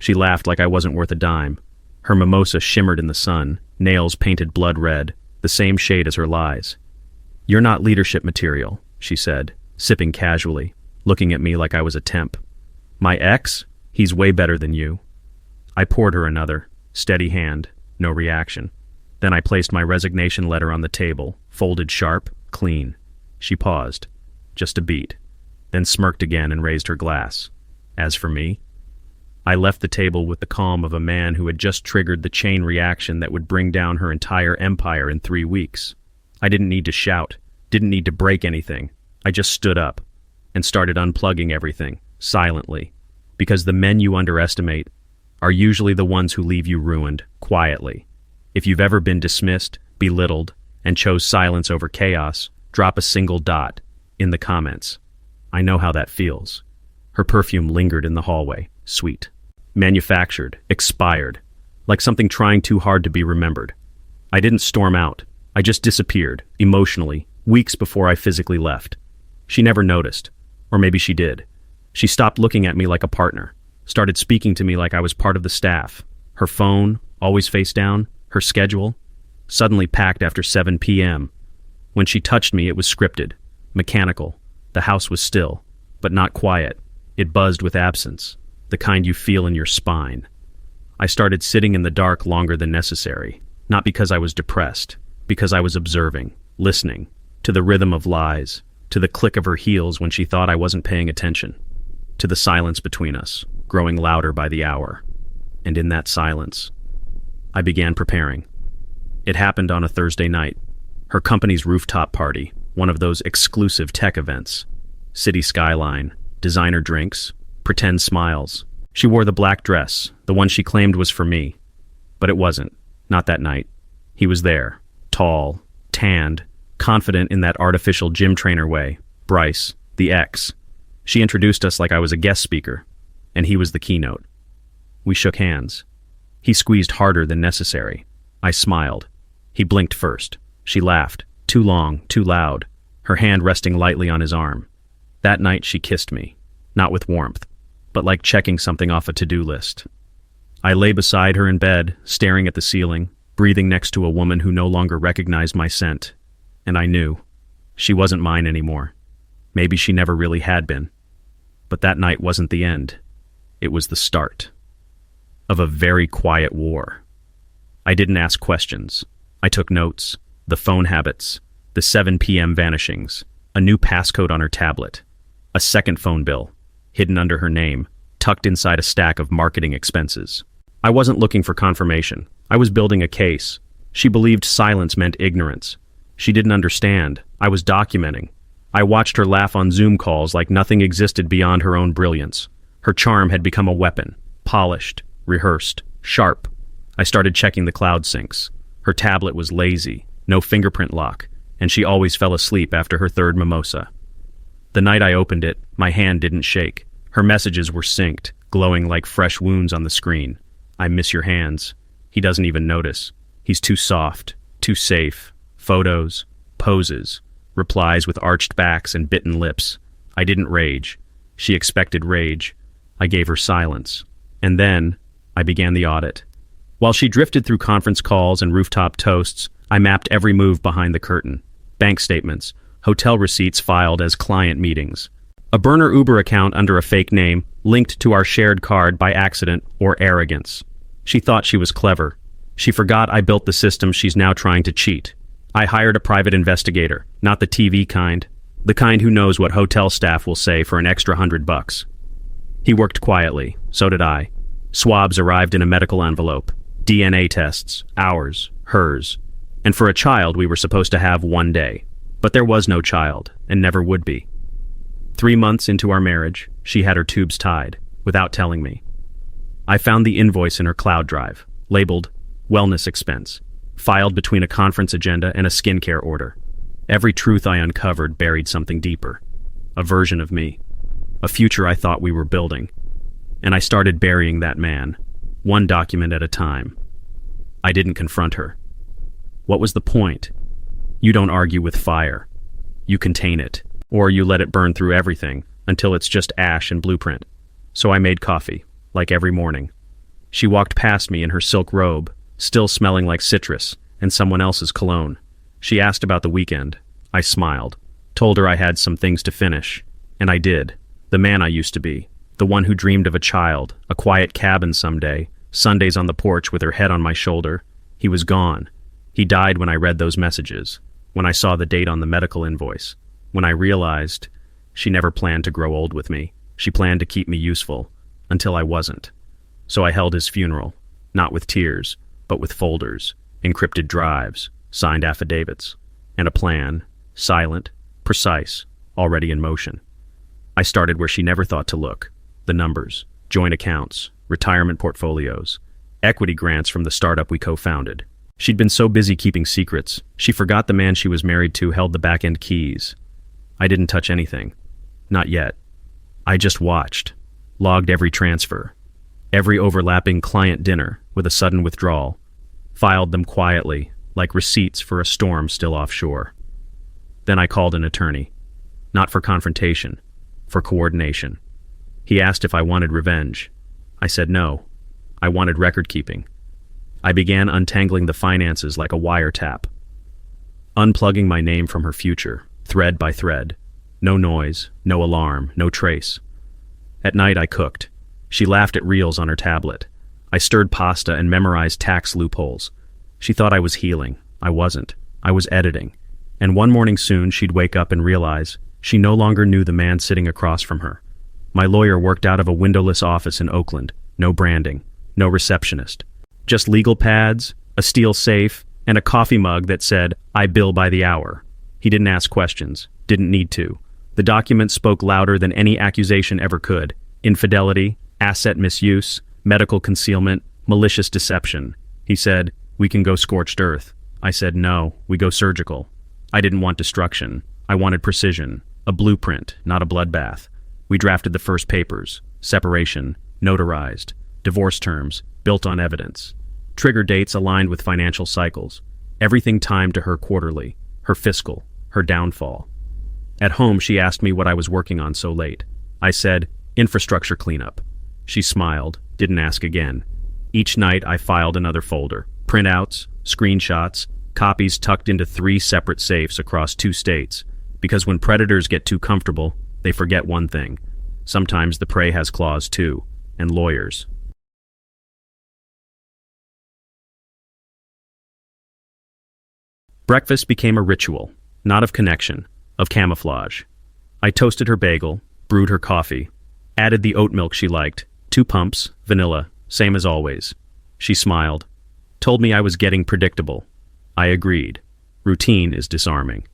She laughed like I wasn't worth a dime. Her mimosa shimmered in the sun, nails painted blood red, the same shade as her lies. "You're not leadership material," she said, sipping casually, looking at me like I was a temp. "My ex? He's way better than you." I poured her another, steady hand, no reaction. Then I placed my resignation letter on the table, folded sharp, clean. She paused, just a beat, then smirked again and raised her glass. As for me, I left the table with the calm of a man who had just triggered the chain reaction that would bring down her entire empire in 3 weeks. I didn't need to shout, didn't need to break anything. I just stood up and started unplugging everything, silently, because the men you underestimate are usually the ones who leave you ruined, quietly. If you've ever been dismissed, belittled, and chose silence over chaos, drop a single dot in the comments. I know how that feels. Her perfume lingered in the hallway, sweet. Manufactured, expired, like something trying too hard to be remembered. I didn't storm out. I just disappeared, emotionally, weeks before I physically left. She never noticed. Or maybe she did. She stopped looking at me like a partner, started speaking to me like I was part of the staff. Her phone, always face down, her schedule, suddenly packed after 7 p.m. When she touched me, it was scripted, mechanical. The house was still, but not quiet. It buzzed with absence, the kind you feel in your spine. I started sitting in the dark longer than necessary, not because I was depressed, because I was observing, listening, to the rhythm of lies, to the click of her heels when she thought I wasn't paying attention, to the silence between us, growing louder by the hour. And in that silence, I began preparing. It happened on a Thursday night. Her company's rooftop party, one of those exclusive tech events. City skyline, designer drinks, pretend smiles. She wore the black dress, the one she claimed was for me. But it wasn't, not that night. He was there, tall, tanned, confident in that artificial gym trainer way. Bryce, the ex. She introduced us like I was a guest speaker, and he was the keynote. We shook hands. He squeezed harder than necessary. I smiled. He blinked first. She laughed, too long, too loud, her hand resting lightly on his arm. That night she kissed me, not with warmth, but like checking something off a to-do list. I lay beside her in bed, staring at the ceiling, breathing next to a woman who no longer recognized my scent. And I knew. She wasn't mine anymore. Maybe she never really had been. But that night wasn't the end. It was the start of a very quiet war. I didn't ask questions. I took notes, the phone habits, the 7 p.m. vanishings, a new passcode on her tablet, a second phone bill, hidden under her name, tucked inside a stack of marketing expenses. I wasn't looking for confirmation. I was building a case. She believed silence meant ignorance. She didn't understand. I was documenting. I watched her laugh on Zoom calls like nothing existed beyond her own brilliance. Her charm had become a weapon, polished, rehearsed, sharp. I started checking the cloud syncs. Her tablet was lazy, no fingerprint lock, and she always fell asleep after her third mimosa. The night I opened it, my hand didn't shake. Her messages were synced, glowing like fresh wounds on the screen. "I miss your hands." He doesn't even notice. He's too soft, too safe. Photos, poses, replies with arched backs and bitten lips. I didn't rage. She expected rage. I gave her silence. And then, I began the audit. While she drifted through conference calls and rooftop toasts, I mapped every move behind the curtain. Bank statements, hotel receipts filed as client meetings, a burner Uber account under a fake name linked to our shared card by accident or arrogance. She thought she was clever. She forgot I built the system she's now trying to cheat. I hired a private investigator, not the TV kind, the kind who knows what hotel staff will say for an extra $100. He worked quietly, so did I. Swabs arrived in a medical envelope. DNA tests, ours, hers. And for a child we were supposed to have one day. But there was no child, and never would be. 3 months into our marriage, she had her tubes tied, without telling me. I found the invoice in her cloud drive, labeled wellness expense, filed between a conference agenda and a skincare order. Every truth I uncovered buried something deeper. A version of me. A future I thought we were building. And I started burying that man, one document at a time. I didn't confront her. What was the point? You don't argue with fire. You contain it, or you let it burn through everything until it's just ash and blueprint. So I made coffee, like every morning. She walked past me in her silk robe, still smelling like citrus and someone else's cologne. She asked about the weekend. I smiled, told her I had some things to finish. And I did. The man I used to be. The one who dreamed of a child, a quiet cabin someday, Sundays on the porch with her head on my shoulder. He was gone. He died when I read those messages, when I saw the date on the medical invoice, when I realized she never planned to grow old with me. She planned to keep me useful, until I wasn't. So I held his funeral, not with tears, but with folders, encrypted drives, signed affidavits, and a plan, silent, precise, already in motion. I started where she never thought to look. The numbers, joint accounts, retirement portfolios, equity grants from the startup we co-founded. She'd been so busy keeping secrets, she forgot the man she was married to held the back-end keys. I didn't touch anything. Not yet. I just watched, logged every transfer, every overlapping client dinner with a sudden withdrawal, filed them quietly, like receipts for a storm still offshore. Then I called an attorney, not for confrontation, for coordination. He asked if I wanted revenge. I said no. I wanted record-keeping. I began untangling the finances like a wiretap, unplugging my name from her future, thread by thread. No noise, no alarm, no trace. At night I cooked. She laughed at reels on her tablet. I stirred pasta and memorized tax loopholes. She thought I was healing. I wasn't. I was editing. And one morning soon she'd wake up and realize she no longer knew the man sitting across from her. My lawyer worked out of a windowless office in Oakland. No branding, no receptionist. Just legal pads, a steel safe, and a coffee mug that said, "I bill by the hour." He didn't ask questions, didn't need to. The document spoke louder than any accusation ever could. Infidelity, asset misuse, medical concealment, malicious deception. He said, "We can go scorched earth." I said, "No, we go surgical." I didn't want destruction. I wanted precision, a blueprint, not a bloodbath. We drafted the first papers, separation, notarized, divorce terms, built on evidence. Trigger dates aligned with financial cycles. Everything timed to her quarterly, her fiscal, her downfall. At home, she asked me what I was working on so late. I said, infrastructure cleanup. She smiled, didn't ask again. Each night, I filed another folder. Printouts, screenshots, copies tucked into 3 separate safes across 2 states. Because when predators get too comfortable, they forget one thing. Sometimes the prey has claws too, and lawyers. Breakfast became a ritual, not of connection, of camouflage. I toasted her bagel, brewed her coffee, added the oat milk she liked, 2 pumps, vanilla, same as always. She smiled, told me I was getting predictable. I agreed. Routine is disarming.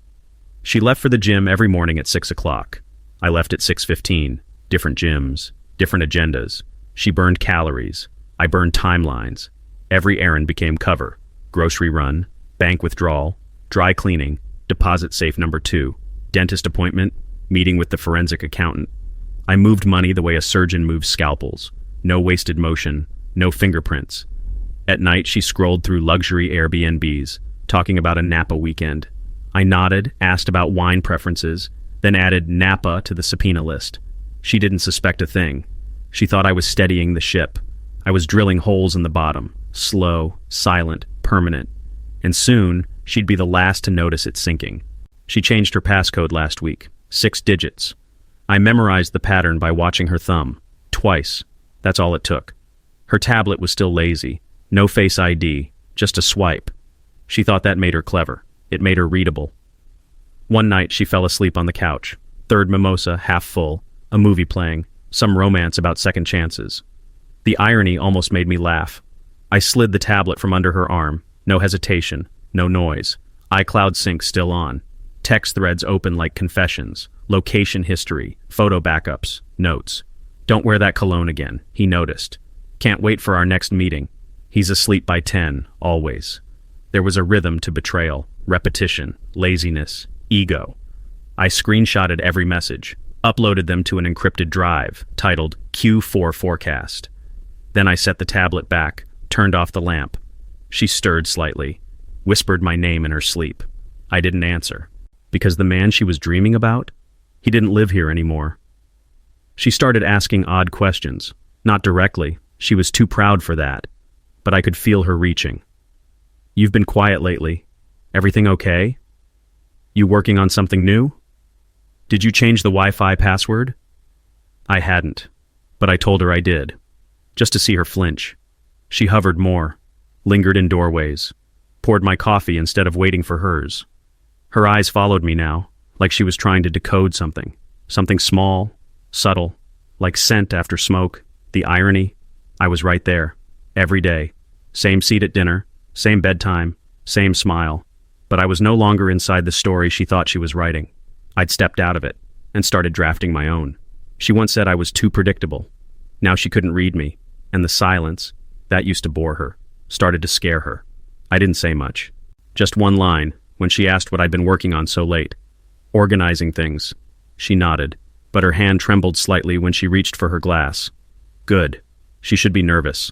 She left for the gym every morning at 6 o'clock. I left at 6:15. Different gyms, different agendas. She burned calories. I burned timelines. Every errand became cover. Grocery run, bank withdrawal, dry cleaning, deposit safe number 2, dentist appointment, meeting with the forensic accountant. I moved money the way a surgeon moves scalpels. No wasted motion, no fingerprints. At night, she scrolled through luxury Airbnbs, talking about a Napa weekend. I nodded, asked about wine preferences, then added Napa to the subpoena list. She didn't suspect a thing. She thought I was steadying the ship. I was drilling holes in the bottom, slow, silent, permanent. And soon, she'd be the last to notice it sinking. She changed her passcode last week, 6 digits. I memorized the pattern by watching her thumb. Twice. That's all it took. Her tablet was still lazy. No Face ID, just a swipe. She thought that made her clever. It made her readable. One night, she fell asleep on the couch. 3rd mimosa, half full, a movie playing, some romance about second chances. The irony almost made me laugh. I slid the tablet from under her arm. No hesitation, no noise. iCloud sync still on. Text threads open like confessions. Location history, photo backups, notes. Don't wear that cologne again, he noticed. Can't wait for our next meeting. He's asleep by 10, always. There was a rhythm to betrayal, repetition, laziness, ego. I screenshotted every message, uploaded them to an encrypted drive titled Q4 Forecast. Then I set the tablet back, turned off the lamp. She stirred slightly, whispered my name in her sleep. I didn't answer, because the man she was dreaming about, he didn't live here anymore. She started asking odd questions, not directly, She was too proud for that, but I could feel her reaching. You've been quiet lately. Everything okay? You working on something new? Did you change the Wi-Fi password? I hadn't, but I told her I did, just to see her flinch. She hovered more, lingered in doorways, poured my coffee instead of waiting for hers. Her eyes followed me now, like she was trying to decode something small, subtle, like scent after smoke. The irony, I was right there, every day. Same seat at dinner, same bedtime, same smile. But I was no longer inside the story she thought she was writing. I'd stepped out of it and started drafting my own. She once said I was too predictable. Now she couldn't read me, and the silence, that used to bore her, started to scare her. I didn't say much. Just one line, when she asked what I'd been working on so late. Organizing things. She nodded, but her hand trembled slightly when she reached for her glass. Good. She should be nervous.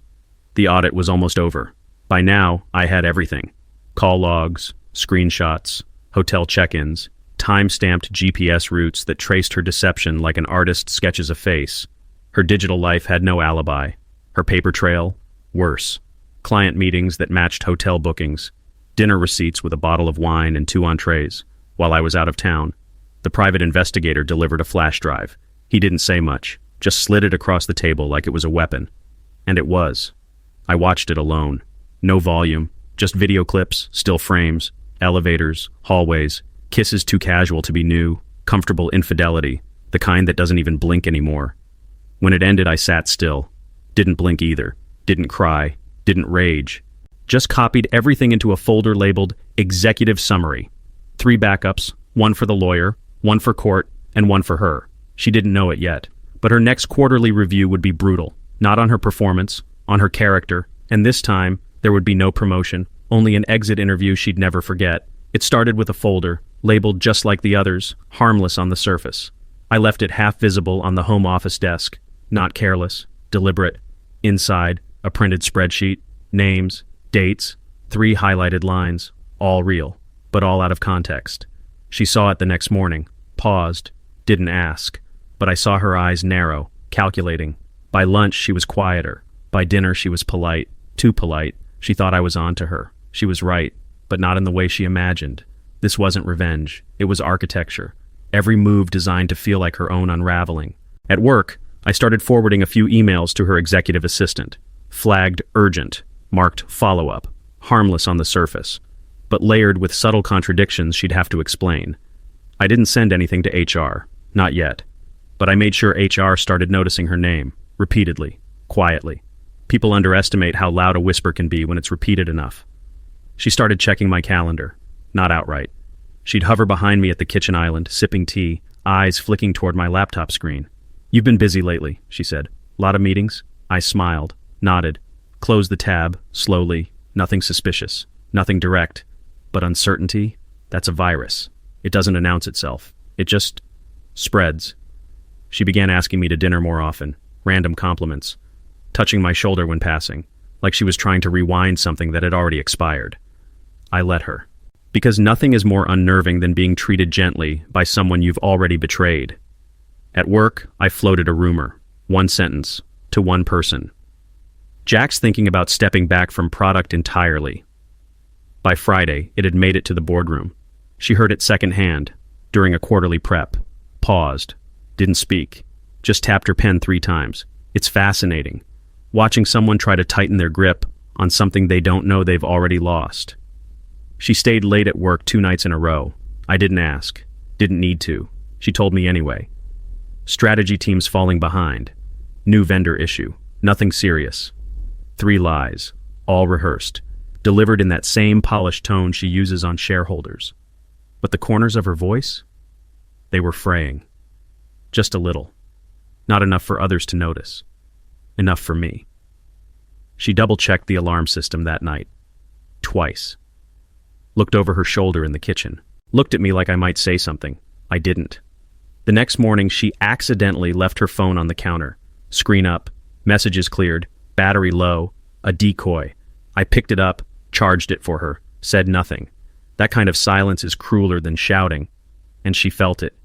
The audit was almost over. By now, I had everything. Call logs, screenshots, hotel check-ins, time-stamped GPS routes that traced her deception like an artist sketches a face. Her digital life had no alibi. Her paper trail, worse. Client meetings that matched hotel bookings. Dinner receipts with a bottle of wine and 2 entrees. While I was out of town, the private investigator delivered a flash drive. He didn't say much, just slid it across the table like it was a weapon. And it was. I watched it alone. No volume, just video clips, still frames, elevators, hallways, kisses too casual to be new, comfortable infidelity, the kind that doesn't even blink anymore. When it ended, I sat still. Didn't blink either. Didn't cry. Didn't rage. Just copied everything into a folder labeled Executive Summary. 3 backups, 1 for the lawyer, 1 for court, and 1 for her. She didn't know it yet, but her next quarterly review would be brutal. Not on her performance, on her character, and this time, there would be no promotion, only an exit interview she'd never forget. It started with a folder, labeled just like the others, harmless on the surface. I left it half visible on the home office desk, not careless, deliberate. Inside, a printed spreadsheet, names, dates, 3 highlighted lines, all real, but all out of context. She saw it the next morning, paused, didn't ask, but I saw her eyes narrow, calculating. By lunch, she was quieter. By dinner, she was polite, too polite. She thought I was on to her. She was right, but not in the way she imagined. This wasn't revenge. It was architecture. Every move designed to feel like her own unraveling. At work, I started forwarding a few emails to her executive assistant. Flagged urgent, marked follow-up, harmless on the surface, but layered with subtle contradictions she'd have to explain. I didn't send anything to HR, not yet, but I made sure HR started noticing her name, repeatedly, quietly. People underestimate how loud a whisper can be when it's repeated enough. She started checking my calendar, not outright. She'd hover behind me at the kitchen island, sipping tea, eyes flicking toward my laptop screen. "You've been busy lately," she said. "Lot of meetings?" I smiled, nodded, closed the tab, slowly, nothing suspicious, nothing direct. But uncertainty, that's a virus. It doesn't announce itself. It just spreads. She began asking me to dinner more often, random compliments, touching my shoulder when passing, like she was trying to rewind something that had already expired. I let her. Because nothing is more unnerving than being treated gently by someone you've already betrayed. At work, I floated a rumor, 1 sentence, to 1 person. "Jack's thinking about stepping back from product entirely." By Friday, it had made it to the boardroom. She heard it secondhand, during a quarterly prep, paused, didn't speak, just tapped her pen 3 times. It's fascinating, watching someone try to tighten their grip on something they don't know they've already lost. She stayed late at work 2 nights in a row. I didn't ask, didn't need to. She told me anyway. Strategy teams falling behind. New vendor issue. Nothing serious. 3 lies, all rehearsed, delivered in that same polished tone she uses on shareholders. But the corners of her voice? They were fraying. Just a little. Not enough for others to notice. Enough for me. She double-checked the alarm system that night. Twice. Looked over her shoulder in the kitchen. Looked at me like I might say something. I didn't. The next morning, she accidentally left her phone on the counter. Screen up. Messages cleared. Battery low. A decoy. I picked it up, charged it for her, said nothing. That kind of silence is crueler than shouting. And she felt it.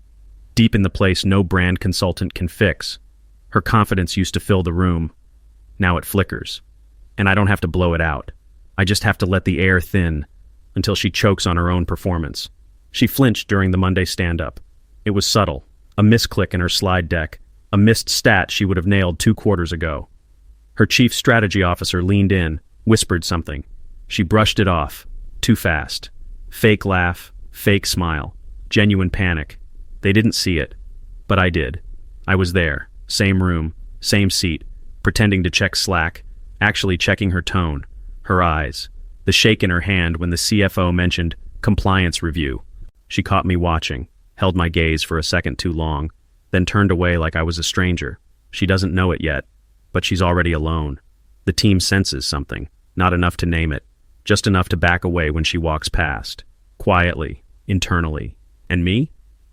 Deep in the place no brand consultant can fix. Her confidence used to fill the room. Now it flickers. And I don't have to blow it out. I just have to let the air thin until she chokes on her own performance. She flinched during the Monday stand-up. It was subtle, a misclick in her slide deck, a missed stat she would have nailed 2 quarters ago. Her chief strategy officer leaned in, whispered something. She brushed it off, too fast. Fake laugh, fake smile, genuine panic. They didn't see it, but I did. I was there, same room, same seat, pretending to check Slack, actually checking her tone, her eyes, the shake in her hand when the CFO mentioned compliance review. She caught me watching, held my gaze for a second too long, then turned away like I was a stranger. She doesn't know it yet, but she's already alone. The team senses something, not enough to name it, just enough to back away when she walks past, quietly, internally. And me?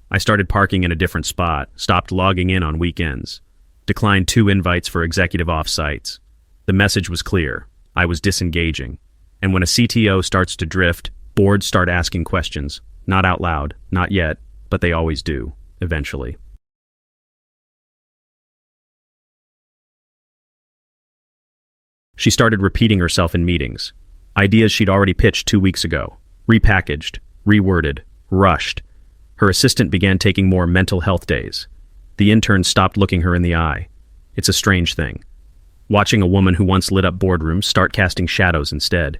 I started parking in a different spot, stopped logging in on weekends, declined 2 invites for executive off-sites. The message was clear. I was disengaging. And when a CTO starts to drift, boards start asking questions. Not out loud, not yet, but they always do, eventually. She started repeating herself in meetings. Ideas she'd already pitched 2 weeks ago. Repackaged, reworded, rushed. Her assistant began taking more mental health days. The intern stopped looking her in the eye. It's a strange thing. Watching a woman who once lit up boardrooms start casting shadows instead.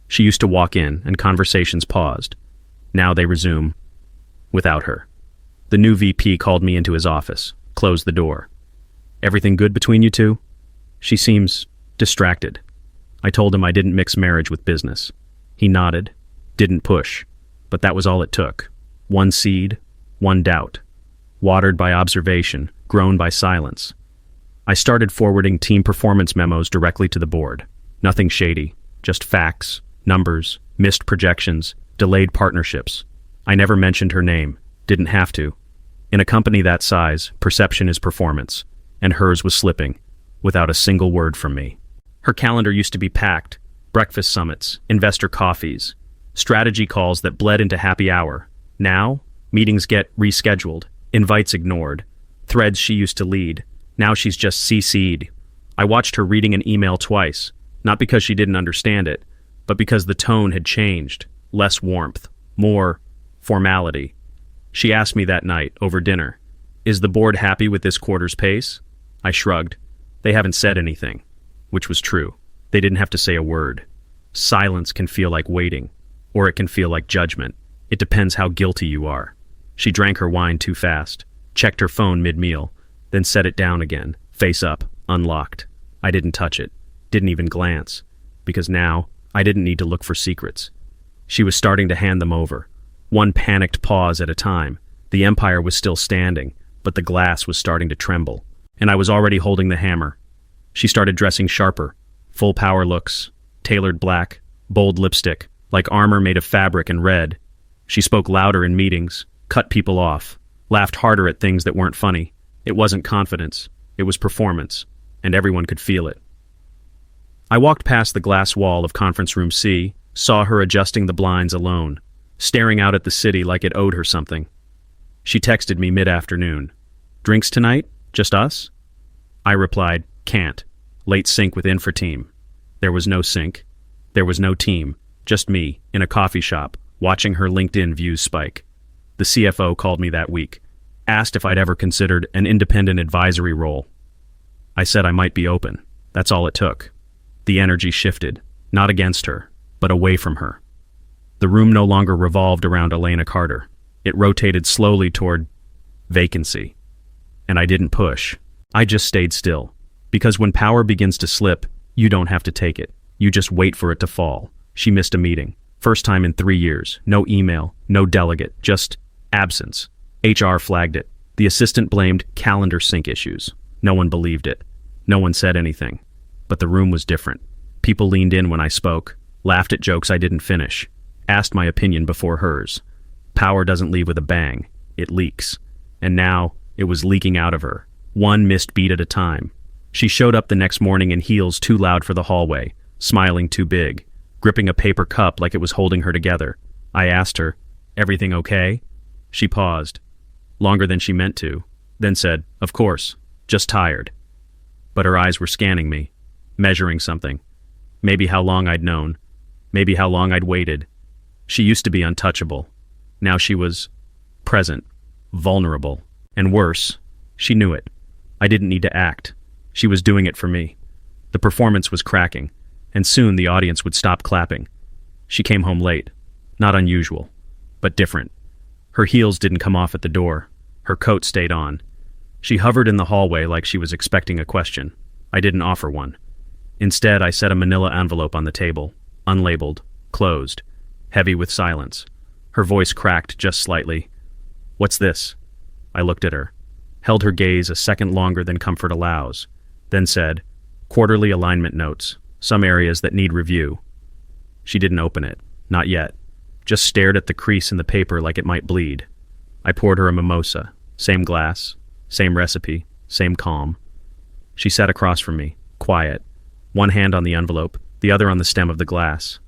She used to walk in, and conversations paused. Now they resume, without her. The new VP called me into his office, closed the door. "Everything good between you two?" "She seems distracted." I told him I didn't mix marriage with business. He nodded, didn't push, but that was all it took. 1 seed, 1 doubt. Watered by observation, grown by silence. I started forwarding team performance memos directly to the board. Nothing shady, just facts, numbers, missed projections, delayed partnerships. I never mentioned her name, didn't have to. In a company that size, perception is performance, and hers was slipping, without a single word from me. Her calendar used to be packed, breakfast summits, investor coffees, strategy calls that bled into happy hour. Now, meetings get rescheduled, invites ignored, threads she used to lead. Now she's just CC'd. I watched her reading an email twice, not because she didn't understand it, but because the tone had changed. Less warmth, more formality. She asked me that night, over dinner, "Is the board happy with this quarter's pace?" I shrugged. They haven't said anything, which was true. They didn't have to say a word. Silence can feel like waiting, or it can feel like judgment. It depends how guilty you are. She drank her wine too fast, checked her phone mid-meal, then set it down again, face up, unlocked. I didn't touch it, didn't even glance, because now I didn't need to look for secrets. She was starting to hand them over, one panicked pause at a time. The empire was still standing, but the glass was starting to tremble, and I was already holding the hammer. She started dressing sharper, full power looks, tailored black, bold lipstick, like armor made of fabric and red. She spoke louder in meetings, cut people off, laughed harder at things that weren't funny. It wasn't confidence, it was performance, and everyone could feel it. I walked past the glass wall of conference room C, saw her adjusting the blinds alone, staring out at the city like it owed her something. She texted me mid-afternoon. "Drinks tonight? Just us?" I replied, "Can't. Late sync with Infra team." There was no sync. There was no team. Just me, in a coffee shop, watching her LinkedIn views spike. The CFO called me that week, asked if I'd ever considered an independent advisory role. I said I might be open. That's all it took. The energy shifted, not against her, but away from her. The room no longer revolved around Elena Carter. It rotated slowly toward vacancy. And I didn't push. I just stayed still. Because when power begins to slip, you don't have to take it. You just wait for it to fall. She missed a meeting. First time in 3 years. No email, no delegate, just absence. HR flagged it. The assistant blamed calendar sync issues. No one believed it. No one said anything. But the room was different. People leaned in when I spoke, laughed at jokes I didn't finish, asked my opinion before hers. Power doesn't leave with a bang. It leaks. And now, it was leaking out of her, one missed beat at a time. She showed up the next morning in heels too loud for the hallway, smiling too big, gripping a paper cup like it was holding her together. I asked her, "Everything okay?" She paused, longer than she meant to, then said, "Of course, just tired." But her eyes were scanning me. measuring something. Maybe how long I'd known. Maybe how long I'd waited. She used to be untouchable. Now she was present, vulnerable, and worse, she knew it. I didn't need to act. She was doing it for me. The performance was cracking, and soon the audience would stop clapping. She came home late. Not unusual, but different. Her heels didn't come off at the door. Her coat stayed on. She hovered in the hallway like she was expecting a question. I didn't offer one. Instead, I set a manila envelope on the table, unlabeled, closed, heavy with silence. Her voice cracked just slightly. "What's this?" I looked at her, held her gaze a second longer than comfort allows, then said, "Quarterly alignment notes, some areas that need review." She didn't open it, not yet, just stared at the crease in the paper like it might bleed. I poured her a mimosa, same glass, same recipe, same calm. She sat across from me, quiet, one hand on the envelope, the other on the stem of the glass.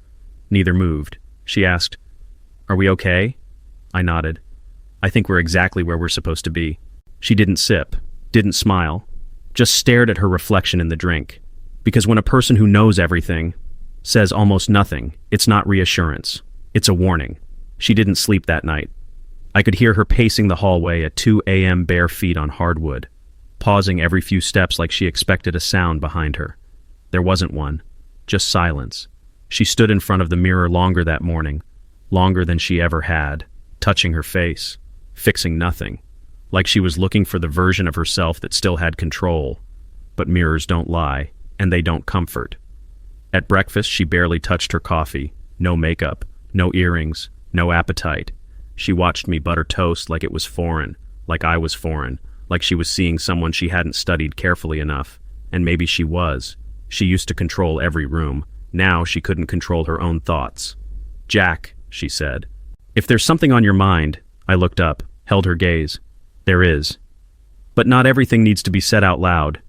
Neither moved. She asked, "Are we okay?" I nodded. "I think we're exactly where we're supposed to be." She didn't sip, didn't smile, just stared at her reflection in the drink. Because when a person who knows everything says almost nothing, it's not reassurance. It's a warning. She didn't sleep that night. I could hear her pacing the hallway at 2 a.m. bare feet on hardwood, pausing every few steps like she expected a sound behind her. There wasn't one, just silence. She stood in front of the mirror longer that morning, longer than she ever had, touching her face, fixing nothing, like she was looking for the version of herself that still had control. But mirrors don't lie, and they don't comfort. At breakfast, she barely touched her coffee, no makeup, no earrings, no appetite. She watched me butter toast like it was foreign, like I was foreign, like she was seeing someone she hadn't studied carefully enough. And maybe she was. She used to control every room. Now she couldn't control her own thoughts. "Jack," she said. "If there's something on your mind," I looked up, held her gaze. "There is. But not everything needs to be said out loud."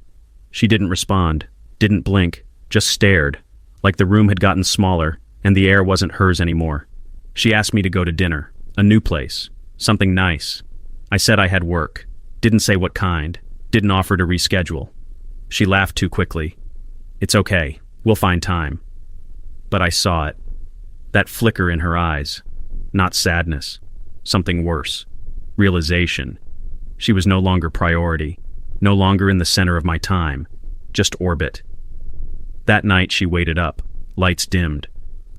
She didn't respond, didn't blink, just stared, like the room had gotten smaller and the air wasn't hers anymore. She asked me to go to dinner, a new place, something nice. I said I had work, didn't say what kind, didn't offer to reschedule. She laughed too quickly. "It's okay, we'll find time." But I saw it, that flicker in her eyes, not sadness, something worse, realization. She was no longer priority, no longer in the center of my time, just orbit. That night she waited up, lights dimmed,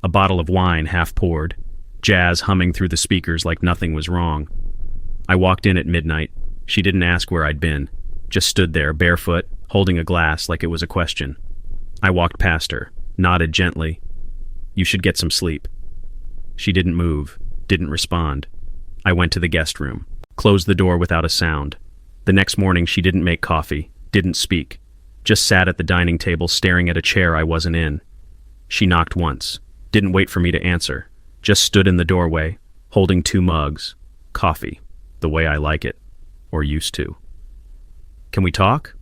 a bottle of wine half poured, jazz humming through the speakers like nothing was wrong. I walked in at midnight. She didn't ask where I'd been, just stood there barefoot, holding a glass like it was a question. I walked past her, nodded gently. "You should get some sleep." She didn't move, didn't respond. I went to the guest room, closed the door without a sound. The next morning she didn't make coffee, didn't speak, just sat at the dining table staring at a chair I wasn't in. She knocked once, didn't wait for me to answer, just stood in the doorway, holding 2 mugs, coffee, the way I like it, or used to. "Can we talk?"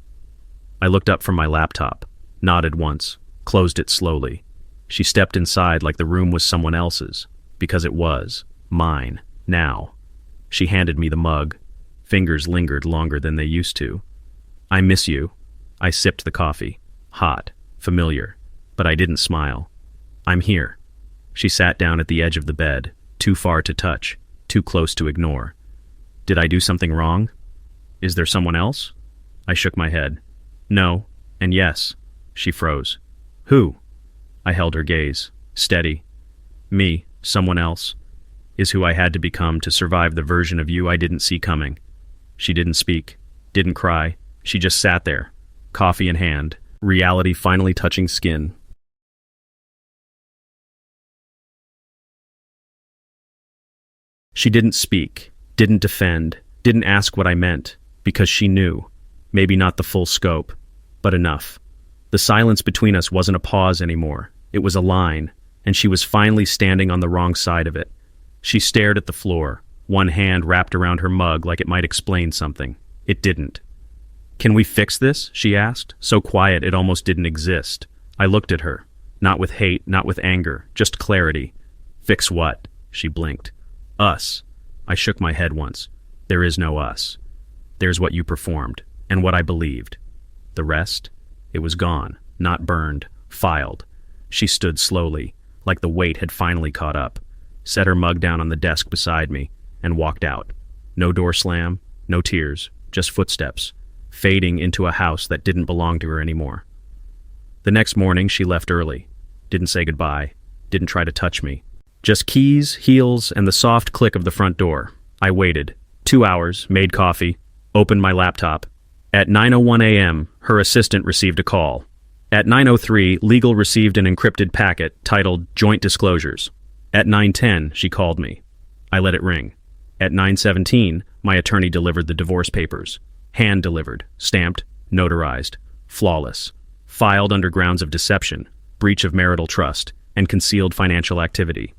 I looked up from my laptop, nodded once, closed it slowly. She stepped inside like the room was someone else's, because it was mine, now. She handed me the mug. Fingers lingered longer than they used to. "I miss you." I sipped the coffee. Hot, familiar, but I didn't smile. "I'm here." She sat down at the edge of the bed, too far to touch, too close to ignore. "Did I do something wrong? Is there someone else?" I shook my head. "No, and yes." She froze. "Who?" I held her gaze, steady. "Me, someone else, is who I had to become to survive the version of you I didn't see coming." She didn't speak, didn't cry. She just sat there, coffee in hand, reality finally touching skin. She didn't speak, didn't defend, didn't ask what I meant, because she knew. Maybe not the full scope, but enough. The silence between us wasn't a pause anymore. It was a line, and she was finally standing on the wrong side of it. She stared at the floor, one hand wrapped around her mug like it might explain something. It didn't. "Can we fix this?" she asked, so quiet it almost didn't exist. I looked at her, not with hate, not with anger, just clarity. "Fix what?" She blinked. "Us." I shook my head once. "There is no us. There's what you performed, and what I believed. The rest? It was gone. not burned, filed. She stood slowly, like the weight had finally caught up, set her mug down on the desk beside me, and walked out. No door slam, no tears, just footsteps, fading into a house that didn't belong to her anymore. The next morning she left early, didn't say goodbye, didn't try to touch me. Just keys, heels, and the soft click of the front door. I waited. 2 hours, made coffee, opened my laptop. At 9:01 a.m., her assistant received a call. At 9:03, legal received an encrypted packet titled Joint Disclosures. At 9:10, she called me. I let it ring. At 9:17, my attorney delivered the divorce papers. Hand-delivered, stamped, notarized, flawless. Filed under grounds of deception, breach of marital trust, and concealed financial activity.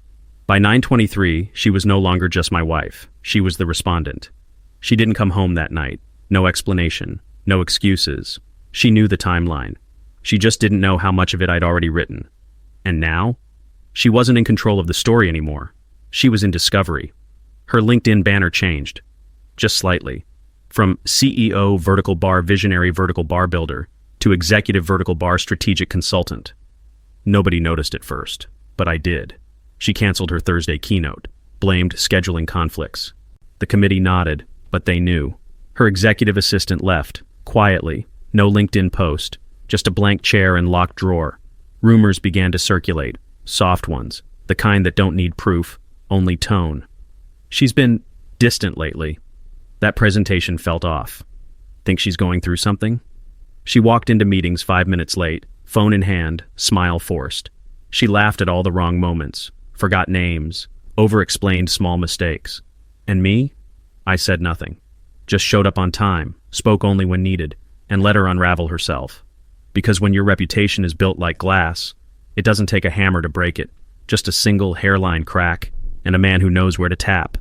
By 9:23, she was no longer just my wife. She was the respondent. She didn't come home that night. No explanation. No excuses. She knew the timeline. She just didn't know how much of it I'd already written. And now? She wasn't in control of the story anymore. She was in discovery. Her LinkedIn banner changed. Just slightly. From CEO vertical bar visionary vertical bar builder to executive vertical bar strategic consultant. Nobody noticed at first, but I did. She canceled her Thursday keynote, blamed scheduling conflicts. The committee nodded, but they knew. Her executive assistant left, quietly, no LinkedIn post, just a blank chair and locked drawer. Rumors began to circulate, soft ones, the kind that don't need proof, only tone. She's been distant lately. That presentation felt off. Think she's going through something? She walked into meetings 5 minutes late, phone in hand, smile forced. She laughed at all the wrong moments, forgot names, over-explained small mistakes. And me? I said nothing. Just showed up on time, spoke only when needed, and let her unravel herself. Because when your reputation is built like glass, it doesn't take a hammer to break it, just a single hairline crack, and a man who knows where to tap.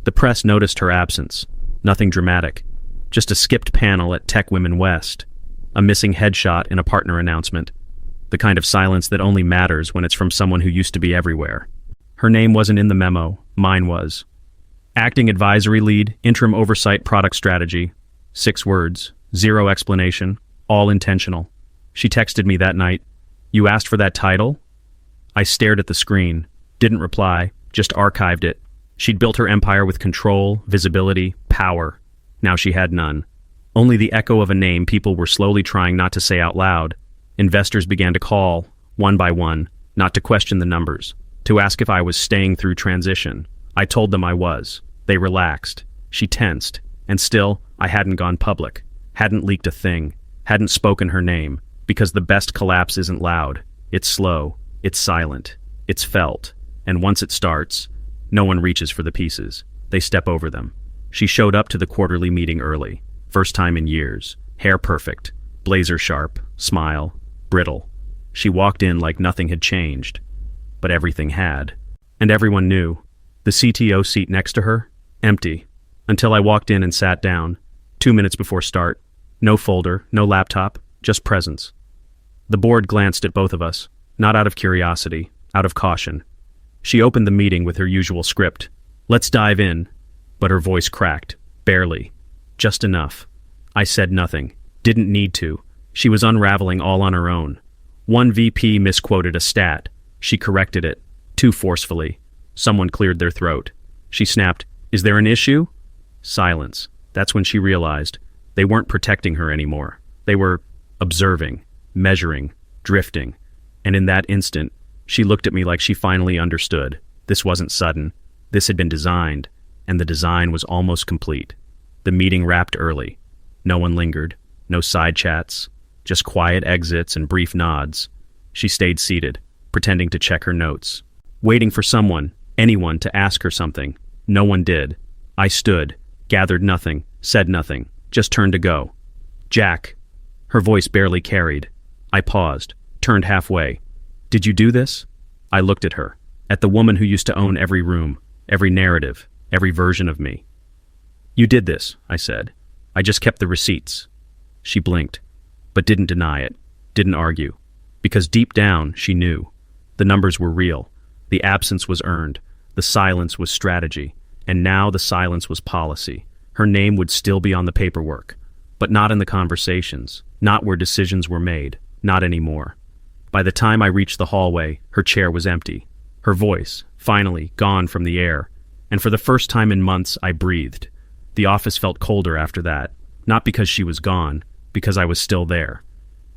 The press noticed her absence. Nothing dramatic. Just a skipped panel at Tech Women West. A missing headshot in a partner announcement. The kind of silence that only matters when it's from someone who used to be everywhere. Her name wasn't in the memo. Mine was. Acting advisory lead, interim oversight product strategy. 6 words. 0 explanation. All intentional. She texted me that night. You asked for that title? I stared at the screen. Didn't reply. Just archived it. She'd built her empire with control, visibility, power. Now she had none. Only the echo of a name people were slowly trying not to say out loud. Investors began to call, one by one, not to question the numbers, to ask if I was staying through transition. I told them I was. They relaxed. She tensed. And still, I hadn't gone public. Hadn't leaked a thing. Hadn't spoken her name. Because the best collapse isn't loud. It's slow. It's silent. It's felt. And once it starts, no one reaches for the pieces. They step over them. She showed up to the quarterly meeting early. First time in years. Hair perfect. Blazer sharp. Smile. Brittle. She walked in like nothing had changed. But everything had. And everyone knew. The CTO seat next to her? Empty. Until I walked in and sat down. 2 minutes before start. No folder, no laptop, just presence. The board glanced at both of us, not out of curiosity, out of caution. She opened the meeting with her usual script. Let's dive in. But her voice cracked. Barely. Just enough. I said nothing. Didn't need to. She was unraveling all on her own. One VP misquoted a stat. She corrected it. Too forcefully. Someone cleared their throat. She snapped, "Is there an issue?" Silence. That's when she realized they weren't protecting her anymore. They were observing, measuring, drifting. And in that instant, she looked at me like she finally understood. This wasn't sudden. This had been designed, and the design was almost complete. The meeting wrapped early. No one lingered. No side chats. Just quiet exits and brief nods. She stayed seated, pretending to check her notes. Waiting for someone, anyone, to ask her something. No one did. I stood, gathered nothing, said nothing, just turned to go. "Jack." Her voice barely carried. I paused, turned halfway. "Did you do this?" I looked at her, at the woman who used to own every room, every narrative, every version of me. "You did this," I said. "I just kept the receipts." She blinked, but didn't deny it, didn't argue. Because deep down, she knew. The numbers were real. The absence was earned. The silence was strategy. And now the silence was policy. Her name would still be on the paperwork, but not in the conversations, not where decisions were made. Not anymore. By the time I reached the hallway, her chair was empty. Her voice, finally, gone from the air. And for the first time in months, I breathed. The office felt colder after that. Not because she was gone, because I was still there.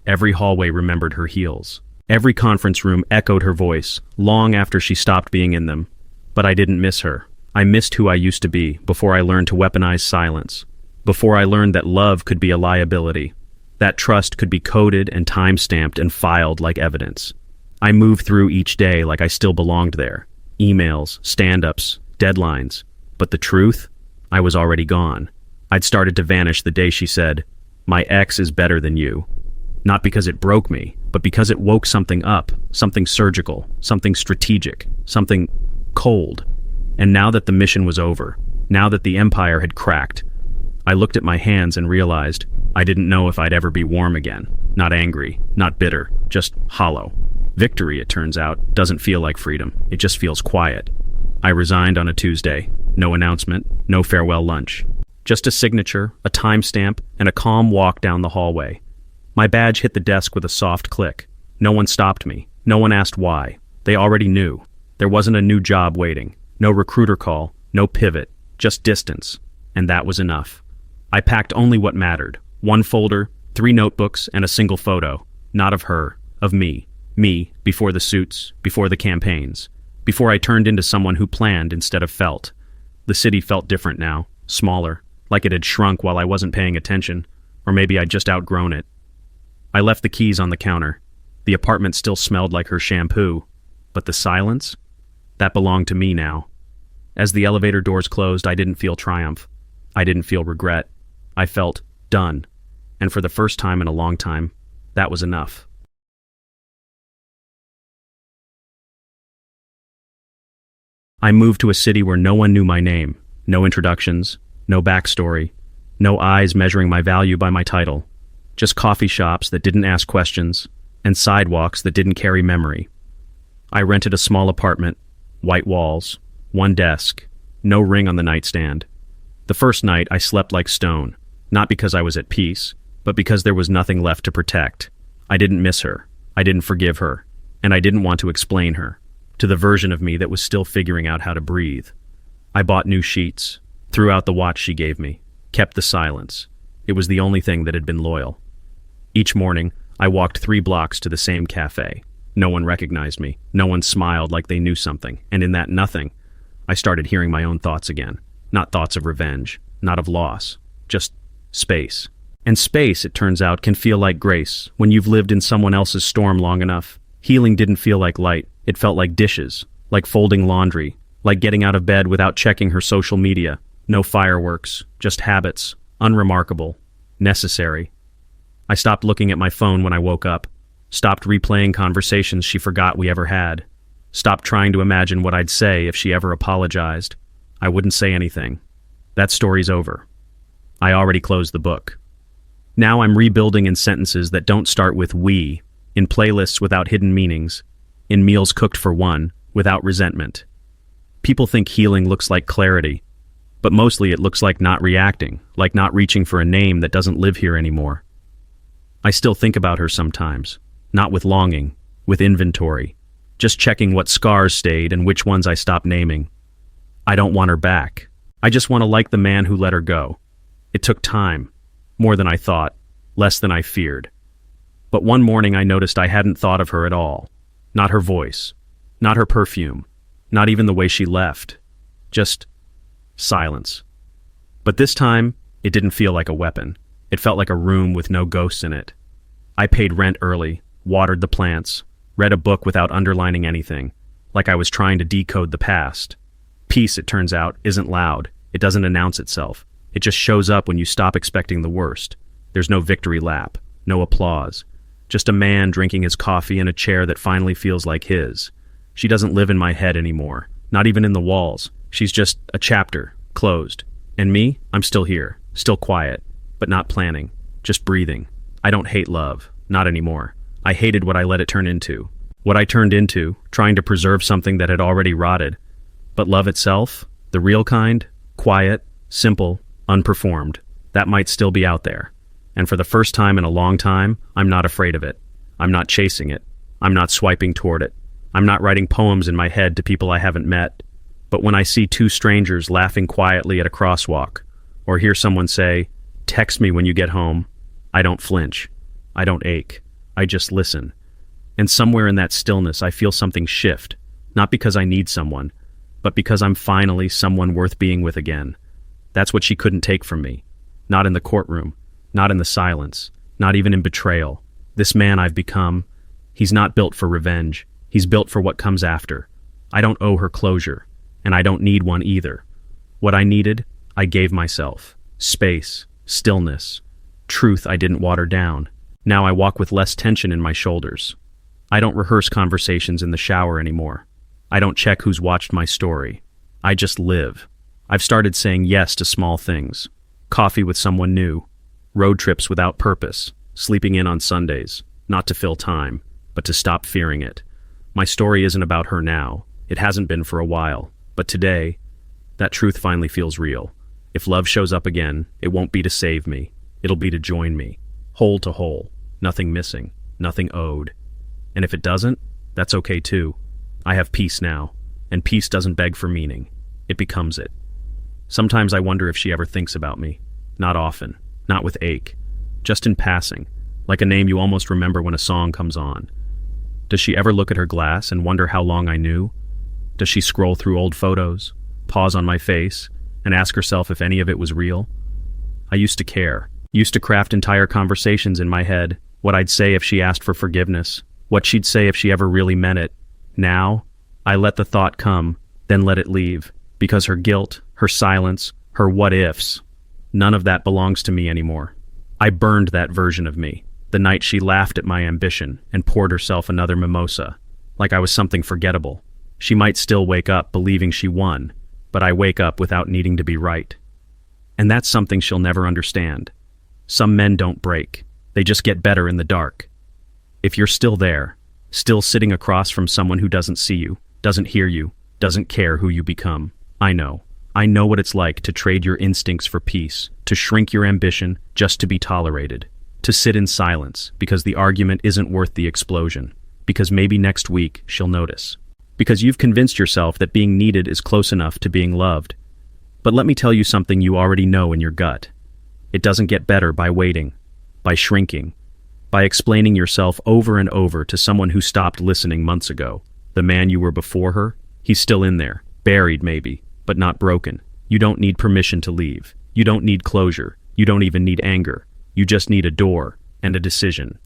Every hallway remembered her heels. Every conference room echoed her voice, long after she stopped being in them. But I didn't miss her. I missed who I used to be before I learned to weaponize silence. Before I learned that love could be a liability. That trust could be coded and time-stamped and filed like evidence. I moved through each day like I still belonged there. Emails, stand-ups, deadlines. But the truth? I was already gone. I'd started to vanish the day she said, "My ex is better than you." Not because it broke me, but because it woke something up, something surgical, something strategic, something cold. And now that the mission was over, now that the empire had cracked, I looked at my hands and realized I didn't know if I'd ever be warm again. Not angry, not bitter, just hollow. Victory, it turns out, doesn't feel like freedom. It just feels quiet. I resigned on a Tuesday. No announcement, no farewell lunch. Just a signature, a timestamp, and a calm walk down the hallway. My badge hit the desk with a soft click. No one stopped me. No one asked why. They already knew. There wasn't a new job waiting. No recruiter call. No pivot. Just distance. And that was enough. I packed only what mattered. One folder, 3 notebooks, and a single photo. Not of her. Of me. Me, before the suits, before the campaigns. Before I turned into someone who planned instead of felt. The city felt different now. Smaller. Like it had shrunk while I wasn't paying attention. Or maybe I'd just outgrown it. I left the keys on the counter. The apartment still smelled like her shampoo. But the silence? That belonged to me now. As the elevator doors closed, I didn't feel triumph. I didn't feel regret. I felt done. And for the first time in a long time, that was enough. I moved to a city where no one knew my name. No introductions. No backstory. No eyes measuring my value by my title. Just coffee shops that didn't ask questions, and sidewalks that didn't carry memory. I rented a small apartment, white walls, 1 desk, no ring on the nightstand. The first night I slept like stone, not because I was at peace, but because there was nothing left to protect. I didn't miss her, I didn't forgive her, and I didn't want to explain her, to the version of me that was still figuring out how to breathe. I bought new sheets, threw out the watch she gave me, kept the silence. It was the only thing that had been loyal. Each morning, I walked 3 blocks to the same cafe. No one recognized me. No one smiled like they knew something. And in that nothing, I started hearing my own thoughts again. Not thoughts of revenge, not of loss, just space. And space, it turns out, can feel like grace when you've lived in someone else's storm long enough. Healing didn't feel like light. It felt like dishes, like folding laundry, like getting out of bed without checking her social media. No fireworks, just habits, unremarkable, necessary. I stopped looking at my phone when I woke up, stopped replaying conversations she forgot we ever had, stopped trying to imagine what I'd say if she ever apologized. I wouldn't say anything. That story's over. I already closed the book. Now I'm rebuilding in sentences that don't start with we, in playlists without hidden meanings, in meals cooked for one, without resentment. People think healing looks like clarity, but mostly it looks like not reacting, like not reaching for a name that doesn't live here anymore. I still think about her sometimes, not with longing, with inventory, just checking what scars stayed and which ones I stopped naming. I don't want her back. I just want to like the man who let her go. It took time, more than I thought, less than I feared. But one morning I noticed I hadn't thought of her at all. Not her voice, not her perfume, not even the way she left. Just silence. But this time, it didn't feel like a weapon. It felt like a room with no ghosts in it. I paid rent early, watered the plants, read a book without underlining anything, like I was trying to decode the past. Peace, it turns out, isn't loud. It doesn't announce itself. It just shows up when you stop expecting the worst. There's no victory lap, no applause. Just a man drinking his coffee in a chair that finally feels like his. She doesn't live in my head anymore, not even in the walls. She's just a chapter, closed. And me, I'm still here, still quiet, but not planning, just breathing. I don't hate love, not anymore. I hated what I let it turn into. What I turned into, trying to preserve something that had already rotted. But love itself, the real kind, quiet, simple, unperformed, that might still be out there. And for the first time in a long time, I'm not afraid of it. I'm not chasing it. I'm not swiping toward it. I'm not writing poems in my head to people I haven't met. But when I see two strangers laughing quietly at a crosswalk, or hear someone say, "Text me when you get home," I don't flinch. I don't ache. I just listen. And somewhere in that stillness, I feel something shift, not because I need someone, but because I'm finally someone worth being with again. That's what she couldn't take from me. Not in the courtroom, not in the silence, not even in betrayal. This man I've become, he's not built for revenge. He's built for what comes after. I don't owe her closure, and I don't need one either. What I needed, I gave myself. Space, stillness, truth I didn't water down. Now I walk with less tension in my shoulders. I don't rehearse conversations in the shower anymore. I don't check who's watched my story. I just live. I've started saying yes to small things. Coffee with someone new. Road trips without purpose. Sleeping in on Sundays. Not to fill time, but to stop fearing it. My story isn't about her now. It hasn't been for a while. But today, that truth finally feels real. If love shows up again, it won't be to save me. It'll be to join me. Whole to whole. Nothing missing. Nothing owed. And if it doesn't, that's okay too. I have peace now, and peace doesn't beg for meaning. It becomes it. Sometimes I wonder if she ever thinks about me. Not often. Not with ache. Just in passing, like a name you almost remember when a song comes on. Does she ever look at her glass and wonder how long I knew? Does she scroll through old photos, pause on my face, and ask herself if any of it was real? I used to care. Used to craft entire conversations in my head. What I'd say if she asked for forgiveness. What she'd say if she ever really meant it. Now, I let the thought come, then let it leave. Because her guilt, her silence, her what-ifs, none of that belongs to me anymore. I burned that version of me, the night she laughed at my ambition and poured herself another mimosa, like I was something forgettable. She might still wake up believing she won, but I wake up without needing to be right. And that's something she'll never understand. Some men don't break. They just get better in the dark. If you're still there, still sitting across from someone who doesn't see you, doesn't hear you, doesn't care who you become, I know. I know what it's like to trade your instincts for peace, to shrink your ambition just to be tolerated, to sit in silence because the argument isn't worth the explosion, because maybe next week she'll notice, because you've convinced yourself that being needed is close enough to being loved. But let me tell you something you already know in your gut. It doesn't get better by waiting, by shrinking, by explaining yourself over and over to someone who stopped listening months ago. The man you were before her, he's still in there, buried maybe, but not broken. You don't need permission to leave. You don't need closure. You don't even need anger. You just need a door and a decision.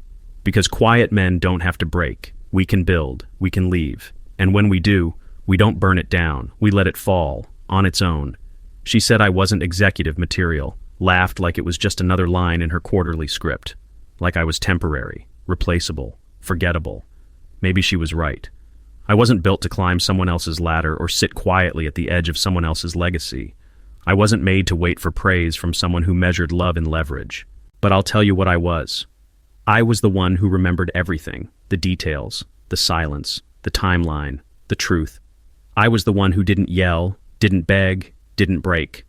Because quiet men don't have to break. We can build. We can leave. And when we do, we don't burn it down. We let it fall, on its own. She said I wasn't executive material, laughed like it was just another line in her quarterly script. Like I was temporary, replaceable, forgettable. Maybe she was right. I wasn't built to climb someone else's ladder or sit quietly at the edge of someone else's legacy. I wasn't made to wait for praise from someone who measured love in leverage. But I'll tell you what I was. I was the one who remembered everything, the details, the silence, the timeline, the truth. I was the one who didn't yell, didn't beg, didn't break.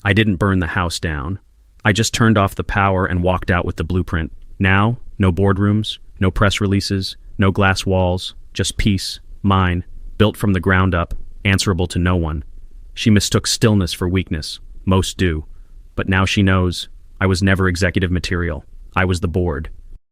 I didn't burn the house down. I just turned off the power and walked out with the blueprint. Now, no boardrooms, no press releases, no glass walls, just peace. Mine, built from the ground up, answerable to no one. She mistook stillness for weakness. Most do. But now she knows I was never executive material. I was the board.